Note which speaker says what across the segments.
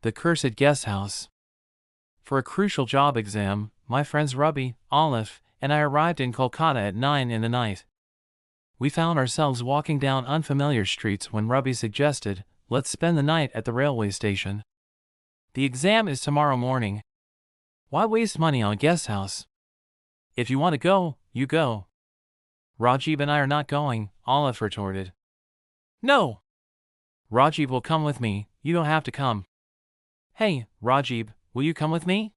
Speaker 1: the cursed guest house. For a crucial job exam, my friends Ruby, Olive, and I arrived in Kolkata at 9 in the night. We found ourselves walking down unfamiliar streets when Ruby suggested, let's spend the night at the railway station. The exam is tomorrow morning. Why waste money on a guest house? If you want to go, you go. Rajib and I are not going, Olive retorted. No! Rajib will come with me, you don't have to come. Hey, Rajib, will you come with me?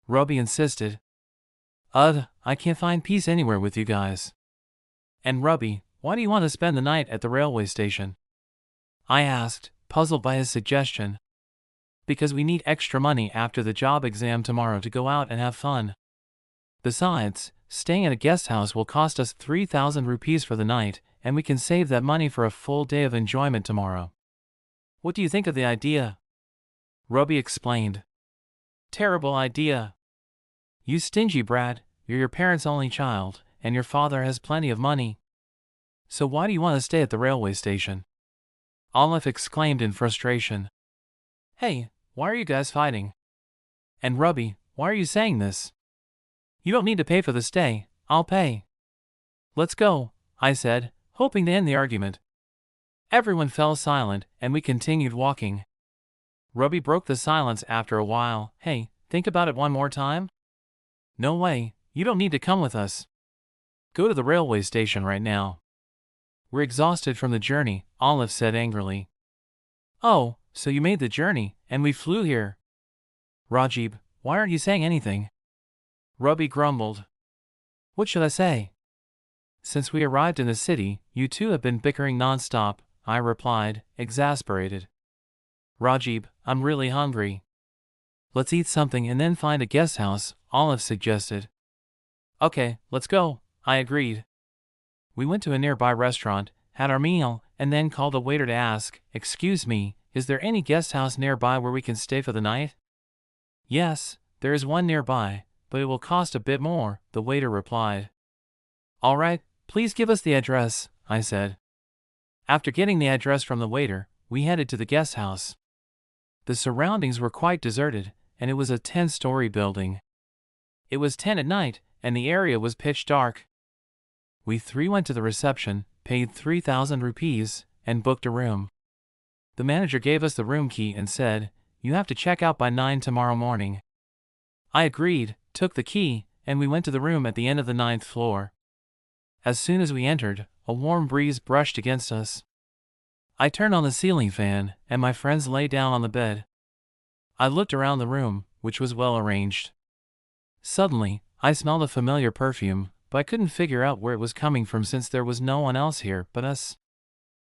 Speaker 1: Ruby insisted. I can't find peace anywhere with you guys. And Ruby, why do you want to spend the night at the railway station? I asked, puzzled by his suggestion. Because we need extra money after the job exam tomorrow to go out and have fun. Besides, staying at a guest house will cost us 3,000 rupees for the night, and we can save that money for a full day of enjoyment tomorrow. What do you think of the idea? Ruby explained. Terrible idea. You stingy brat, you're your parents' only child, and your father has plenty of money. So why do you want to stay at the railway station? Olive exclaimed in frustration. Hey, why are you guys fighting? And Ruby, why are you saying this? You don't need to pay for the stay, I'll pay. Let's go, I said, hoping to end the argument. Everyone fell silent, and we continued walking. Ruby broke the silence after a while. Hey, think about it one more time? No way, you don't need to come with us. Go to the railway station right now. We're exhausted from the journey, Olive said angrily. Oh, so you made the journey, and we flew here. Rajib, why aren't you saying anything? Ruby grumbled. What should I say? Since we arrived in the city, you two have been bickering non-stop, I replied, exasperated. Rajib, I'm really hungry. Let's eat something and then find a guest house, Olive suggested. Okay, let's go, I agreed. We went to a nearby restaurant, had our meal, and then called a waiter to ask, excuse me, is there any guest house nearby where we can stay for the night? Yes, there is one nearby, but it will cost a bit more, the waiter replied. All right, please give us the address, I said. After getting the address from the waiter, we headed to the guest house. The surroundings were quite deserted, and it was a 10-story building. It was 10 at night, and the area was pitch dark. We three went to the reception, paid 3,000 rupees, and booked a room. The manager gave us the room key and said, you have to check out by 9 tomorrow morning. I agreed, took the key, and we went to the room at the end of the 9th floor. As soon as we entered, a warm breeze brushed against us. I turned on the ceiling fan, and my friends lay down on the bed. I looked around the room, which was well arranged. Suddenly, I smelled a familiar perfume, but I couldn't figure out where it was coming from since there was no one else here but us.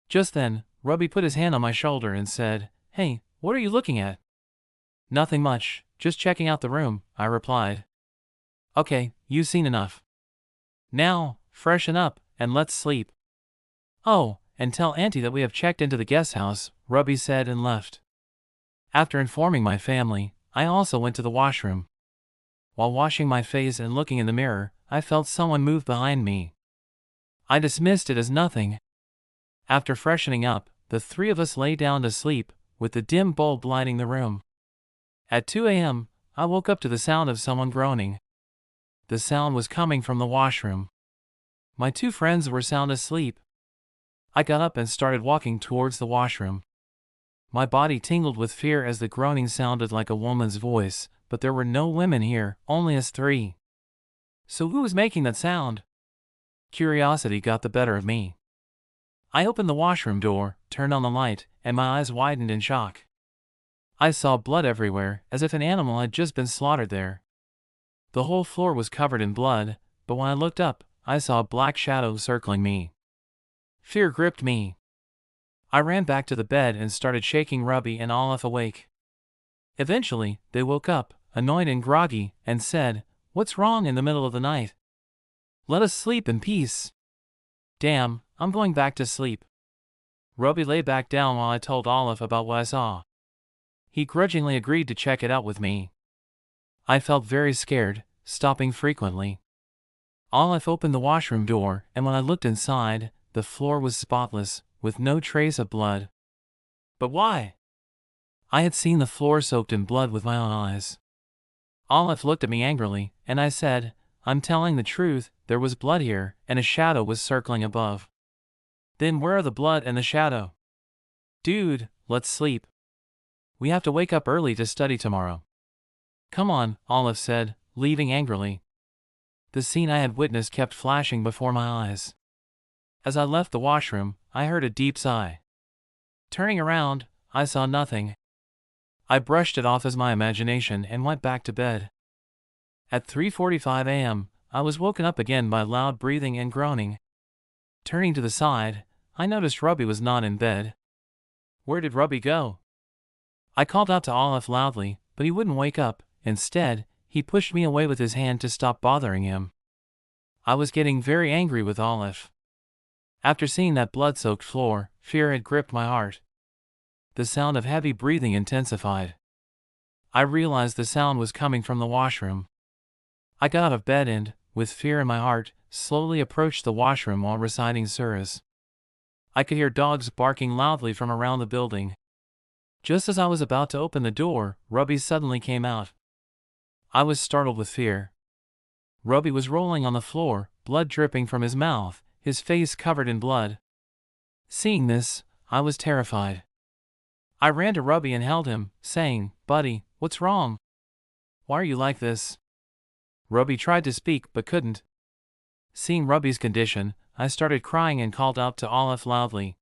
Speaker 1: Just then, Ruby put his hand on my shoulder and said, Hey, what are you looking at? Nothing much, just checking out the room, I replied. Okay, you've seen enough. Now, freshen up, and let's sleep. Oh, and tell Auntie that we have checked into the guest house, Ruby said and left. After informing my family, I also went to the washroom. While washing my face and looking in the mirror, I felt someone move behind me. I dismissed it as nothing. After freshening up, the three of us lay down to sleep, with the dim bulb lighting the room. At 2 a.m., I woke up to the sound of someone groaning. The sound was coming from the washroom. My two friends were sound asleep. I got up and started walking towards the washroom. My body tingled with fear as the groaning sounded like a woman's voice, but there were no women here, only us three. So who was making that sound? Curiosity got the better of me. I opened the washroom door, turned on the light, and my eyes widened in shock. I saw blood everywhere, as if an animal had just been slaughtered there. The whole floor was covered in blood, but when I looked up, I saw a black shadow circling me. Fear gripped me. I ran back to the bed and started shaking Ruby and Olive awake. Eventually, they woke up, annoyed and groggy, and said, What's wrong in the middle of the night? Let us sleep in peace. Damn, I'm going back to sleep. Ruby lay back down while I told Olive about what I saw. He grudgingly agreed to check it out with me. I felt very scared, stopping frequently. Olive opened the washroom door, and when I looked inside, the floor was spotless, with no trace of blood. But why? I had seen the floor soaked in blood with my own eyes. Olive looked at me angrily, and I said, "I'm telling the truth, there was blood here, and a shadow was circling above." "Then where are the blood and the shadow?" "Dude, let's sleep. We have to wake up early to study tomorrow." "Come on," Olive said, leaving angrily. The scene I had witnessed kept flashing before my eyes. As I left the washroom, I heard a deep sigh. Turning around, I saw nothing. I brushed it off as my imagination and went back to bed. At 3:45 a.m., I was woken up again by loud breathing and groaning. Turning to the side, I noticed Ruby was not in bed. Where did Ruby go? I called out to Olive loudly, but he wouldn't wake up. Instead, he pushed me away with his hand to stop bothering him. I was getting very angry with Olive. After seeing that blood-soaked floor, fear had gripped my heart. The sound of heavy breathing intensified. I realized the sound was coming from the washroom. I got out of bed and, with fear in my heart, slowly approached the washroom while reciting surahs. I could hear dogs barking loudly from around the building. Just as I was about to open the door, Ruby suddenly came out. I was startled with fear. Ruby was rolling on the floor, blood dripping from his mouth, his face covered in blood. Seeing this, I was terrified. I ran to Ruby and held him, saying, "Buddy, what's wrong? Why are you like this?" Ruby tried to speak but couldn't. Seeing Ruby's condition, I started crying and called out to Olive loudly.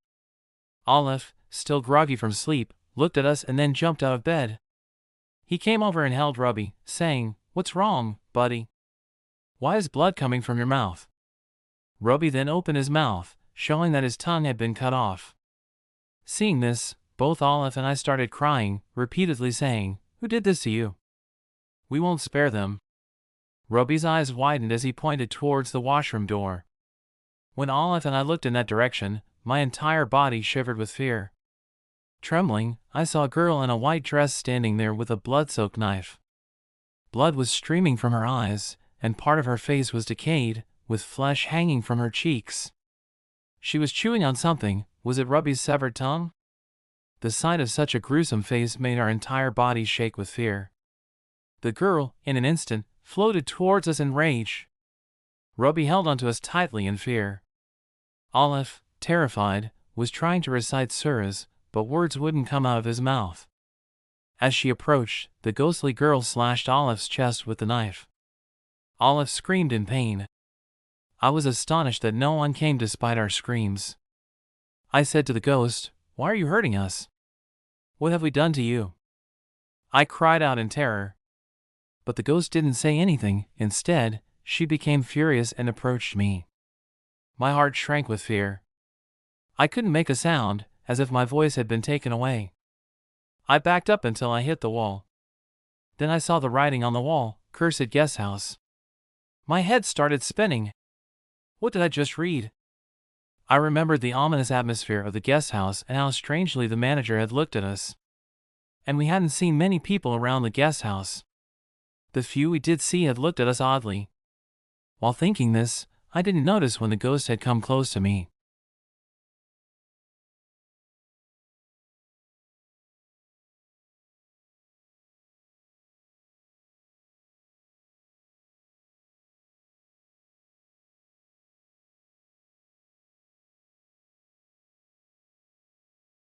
Speaker 1: Olive, still groggy from sleep, looked at us and then jumped out of bed. He came over and held Ruby, saying, "What's wrong, buddy? Why is blood coming from your mouth?" Ruby then opened his mouth, showing that his tongue had been cut off. Seeing this, both Olive and I started crying, repeatedly saying, "Who did this to you? We won't spare them." Ruby's eyes widened as he pointed towards the washroom door. When Olive and I looked in that direction, my entire body shivered with fear. Trembling, I saw a girl in a white dress standing there with a blood-soaked knife. Blood was streaming from her eyes, and part of her face was decayed, with flesh hanging from her cheeks. She was chewing on something. Was it Ruby's severed tongue? The sight of such a gruesome face made our entire bodies shake with fear. The girl, in an instant, floated towards us in rage. Ruby held onto us tightly in fear. Olive, terrified, was trying to recite surahs, but words wouldn't come out of his mouth. As she approached, the ghostly girl slashed Olive's chest with the knife. Olive screamed in pain. I was astonished that no one came despite our screams. I said to the ghost, "Why are you hurting us? What have we done to you?" I cried out in terror. But the ghost didn't say anything. Instead, she became furious and approached me. My heart shrank with fear. I couldn't make a sound, as if my voice had been taken away. I backed up until I hit the wall. Then I saw the writing on the wall, "Cursed Guesthouse." My head started spinning. What did I just read? I remembered the ominous atmosphere of the guest house and how strangely the manager had looked at us. And we hadn't seen many people around the guest house. The few we did see had looked at us oddly. While thinking this, I didn't notice when the ghost had come close to me.